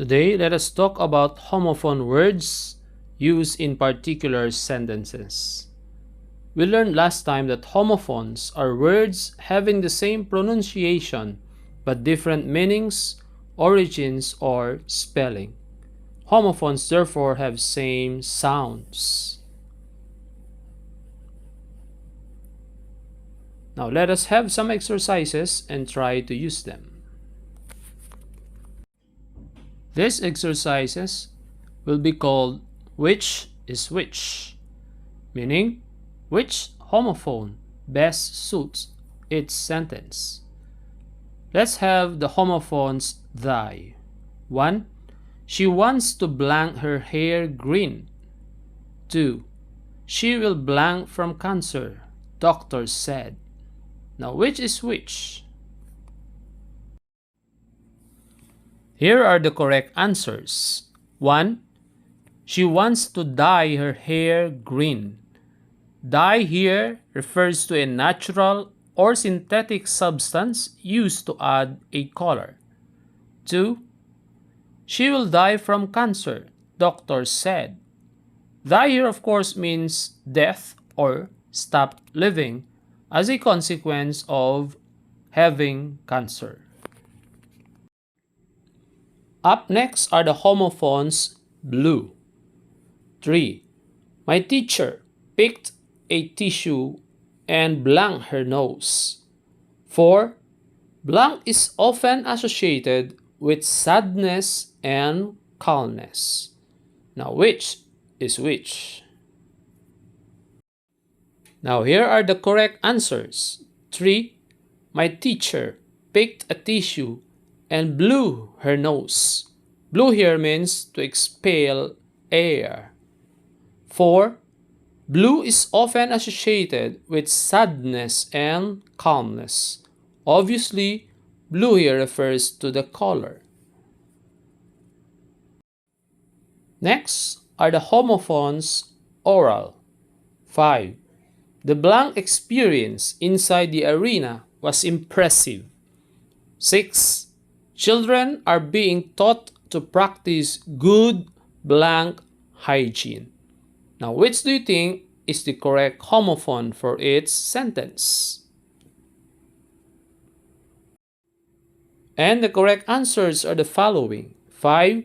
Today, let us talk about homophone words used in particular sentences. We learned last time that homophones are words having the same pronunciation but different meanings, origins, or spelling. Homophones therefore have same sounds. Now let us have some exercises and try to use them. These exercises will be called which is which, meaning which homophone best suits its sentence. Let's have the homophones thy. 1. She wants to blank her hair green. 2. She will blank from cancer, doctor said. Now which is which? Here are the correct answers. 1. She wants to dye her hair green. Dye here refers to a natural or synthetic substance used to add a color. 2. She will die from cancer, doctor said. Die here of course means death or stop living as a consequence of having cancer. Up next are the homophones blue. 3. My teacher picked a tissue and blanked her nose. 4. Blank is often associated with sadness and calmness. Now which is which? Now here are the correct answers. 3. My teacher picked a tissue and blew her nose. Blew here means to expel air. 4. Blue is often associated with sadness and calmness. Obviously, blue here refers to the color. Next are the homophones oral. 5. The blank experience inside the arena was impressive. 6. Children are being taught to practice good blank hygiene. Now, which do you think is the correct homophone for its sentence? And the correct answers are the following. 5.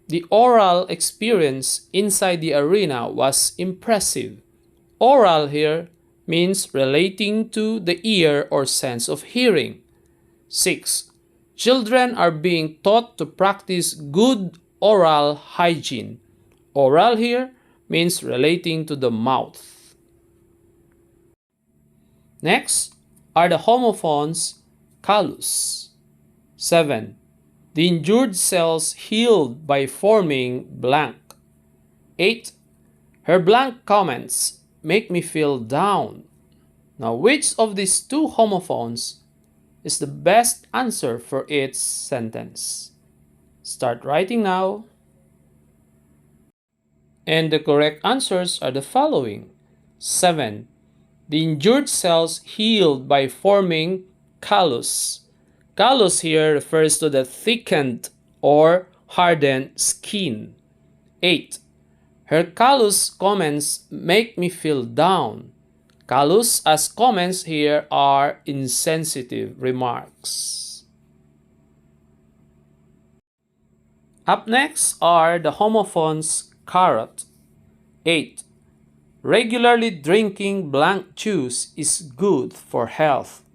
The oral experience inside the arena was impressive. Oral here means relating to the ear or sense of hearing. 6. Children are being taught to practice good oral hygiene. Oral here means relating to the mouth. Next are the homophones callous. 7. The injured cells healed by forming blank. 8. Her blank comments make me feel down. Now which of these two homophones is the best answer for its sentence? Start writing now. And the correct answers are the following. 7. The injured cells healed by forming callus. Callus here refers to the thickened or hardened skin. 8. Her callous comments make me feel down. Callous as comments here are insensitive remarks. Up next are the homophones carrot. 8. Regularly drinking blank juice is good for health.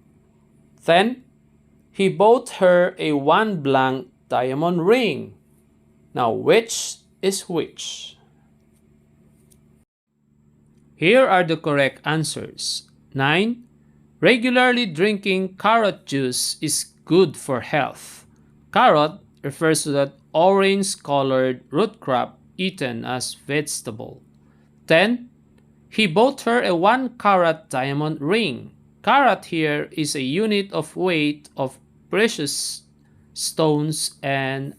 10. He bought her a one blank diamond ring. Now which is which? Here are the correct answers. 9. Regularly drinking carrot juice is good for health. Carrot refers to that orange-colored root crop eaten as vegetable. 10. He bought her a 1-carat diamond ring. Carat here is a unit of weight of precious stones and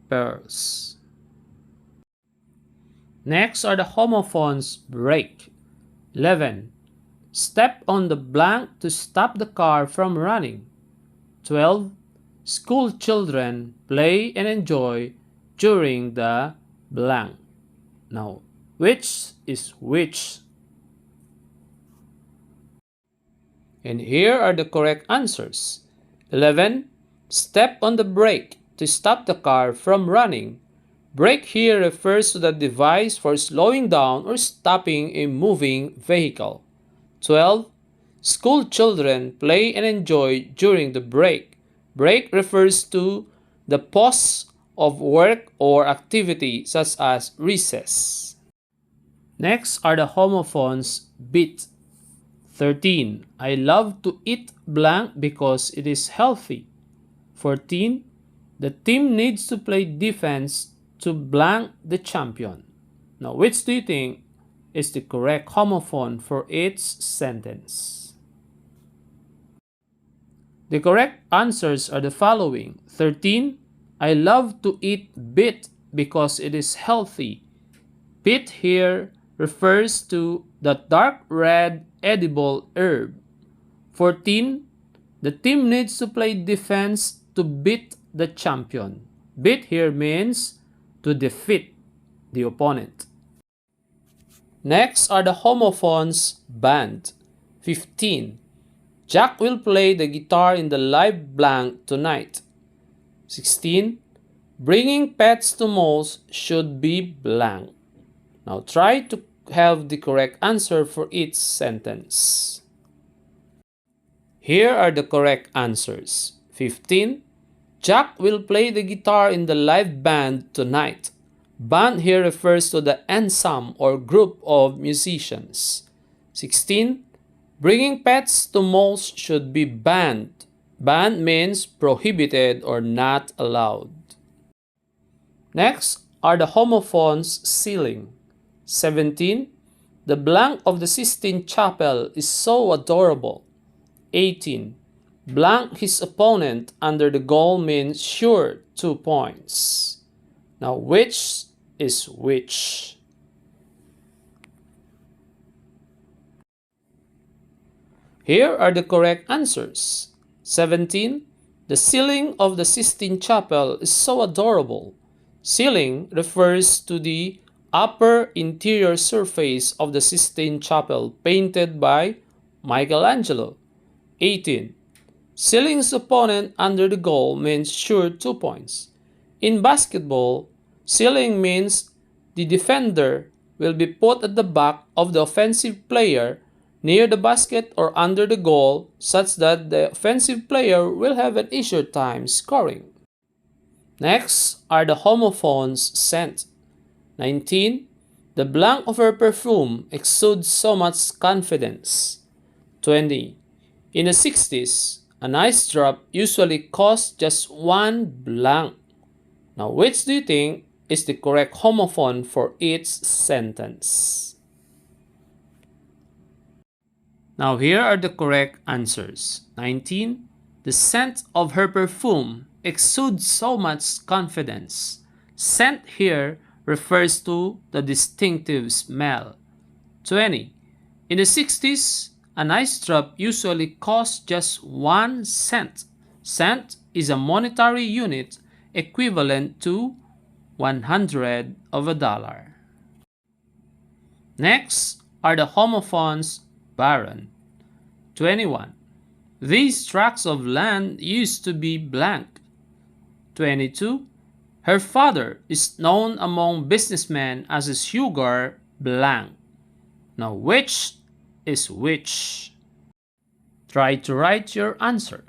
pearls. Next are the homophones break. 11. Step on the blank to stop the car from running. 12. School children play and enjoy during the blank. Now, which is which? And here are the correct answers. 11. Step on the brake to stop the car from running. Brake here refers to the device for slowing down or stopping a moving vehicle. 12. School children play and enjoy during the break. Break refers to the pause of work or activity such as recess. Next are the homophones bit. 13. I love to eat blank because it is healthy. 14. The team needs to play defense to blank the champion. Now, which do you think is the correct homophone for each sentence? The correct answers are the following. 13. I love to eat beet because it is healthy. Beet here refers to the dark red edible herb. 14. The team needs to play defense to beat the champion. Beat here means to defeat the opponent. Next are the homophones band. 15. Jack will play the guitar in the live blank tonight. 16. Bringing pets to malls should be blank. Now try to have the correct answer for each sentence. Here are the correct answers. 15. Jack will play the guitar in the live band tonight. Band here refers to the ensemble or group of musicians. 16. Bringing pets to malls should be banned. Banned means prohibited or not allowed. Next are the homophones ceiling. 17. The blank of the Sistine Chapel is so adorable. 18. Blank his opponent under the goal means sure 2 points. Now, which is which? Here are the correct answers. 17. The ceiling of the Sistine Chapel is so adorable. Ceiling refers to the upper interior surface of the Sistine Chapel painted by Michelangelo. 18. Ceiling's opponent under the goal means sure 2 points. In basketball, ceiling means the defender will be put at the back of the offensive player near the basket or under the goal such that the offensive player will have an easier time scoring. Next are the homophones scent. 19. The blank of her perfume exudes so much confidence. 20. In the 60s, an ice drop usually cost just one blank. Now, which do you think is the correct homophone for each sentence? Now, here are the correct answers. 19. The scent of her perfume exudes so much confidence. Scent here refers to the distinctive smell. 20. In the 60s, an ice drop usually cost just 1 cent. Cent is a monetary unit equivalent to 100 of a dollar. Next are the homophones barren. 21. These tracts of land used to be blank. 22. Her father is known among businessmen as a sugar blank. Now, which is which? Try to write your answer.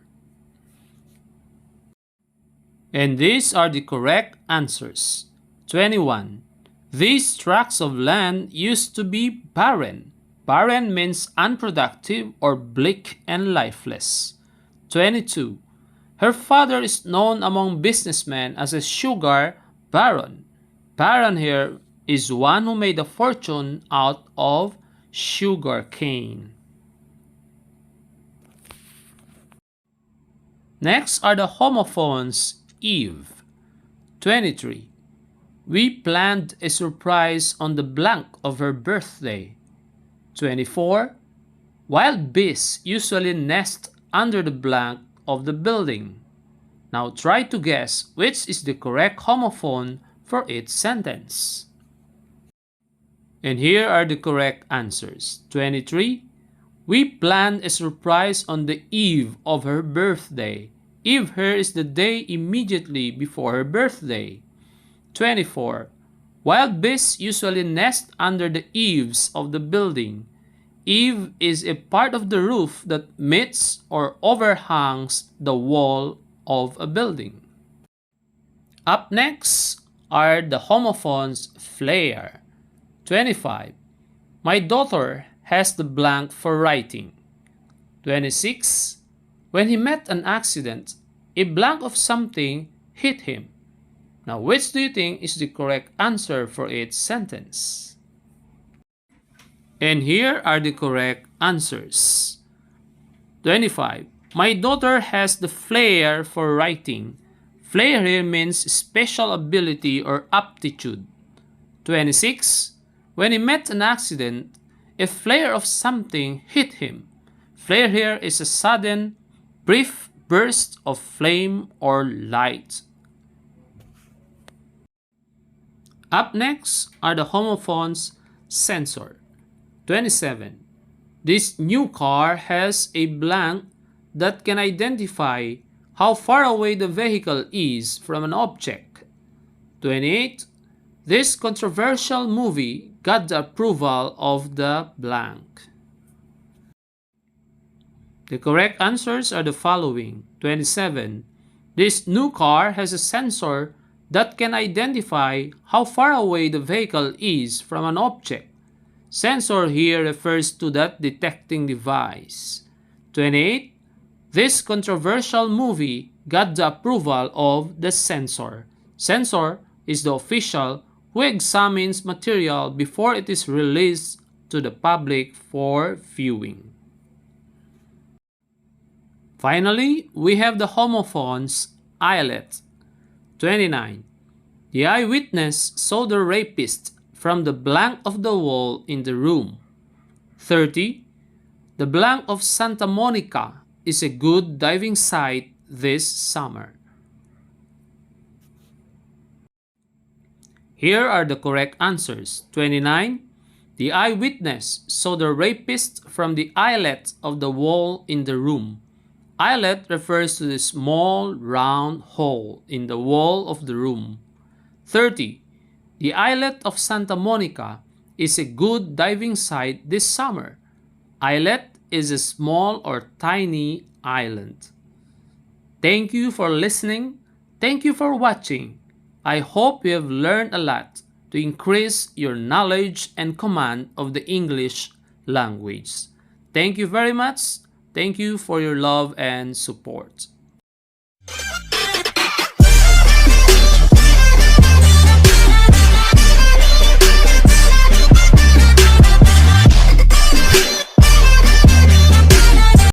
And these are the correct answers. 21. These tracts of land used to be barren. Barren means unproductive or bleak and lifeless. 22. Her father is known among businessmen as a sugar baron. Baron here is one who made a fortune out of sugar cane. Next are the homophones Eve. 23. We planned a surprise on the blank of her birthday. 24. Wild bees usually nest under the blank of the building. Now try to guess which is the correct homophone for each sentence. And here are the correct answers. 23. We planned a surprise on the eve of her birthday. Eve here is the day immediately before her birthday. 24. Wild beasts usually nest under the eaves of the building. Eave is a part of the roof that meets or overhangs the wall of a building. Up next are the homophones flare. 25. My daughter has the blank for writing. 26. When he met an accident, a blank of something hit him. Now, which do you think is the correct answer for each sentence? And here are the correct answers. 25. My daughter has the flair for writing. Flair here means special ability or aptitude. 26. When he met an accident, a flare of something hit him. Flare here is a sudden, brief burst of flame or light. Up next are the homophones sensor. 27. This new car has a blank that can identify how far away the vehicle is from an object. 28. This controversial movie got the approval of the blank. The correct answers are the following. 27. This new car has a sensor that can identify how far away the vehicle is from an object. Sensor here refers to that detecting device. 28. This controversial movie got the approval of the censor. Censor is the official who examines material before it is released to the public for viewing. Finally, we have the homophones eyelet. 29. The eyewitness saw the rapist from the blank of the wall in the room. 30. The blank of Santa Monica is a good diving site this summer. Here are the correct answers. 29. The eyewitness saw the rapist from the eyelet of the wall in the room. Eyelet refers to the small round hole in the wall of the room. 30. The islet of Santa Monica is a good diving site this summer. Islet is a small or tiny island. Thank you for listening. Thank you for watching. I hope you have learned a lot to increase your knowledge and command of the English language. Thank you very much. Thank you for your love and support.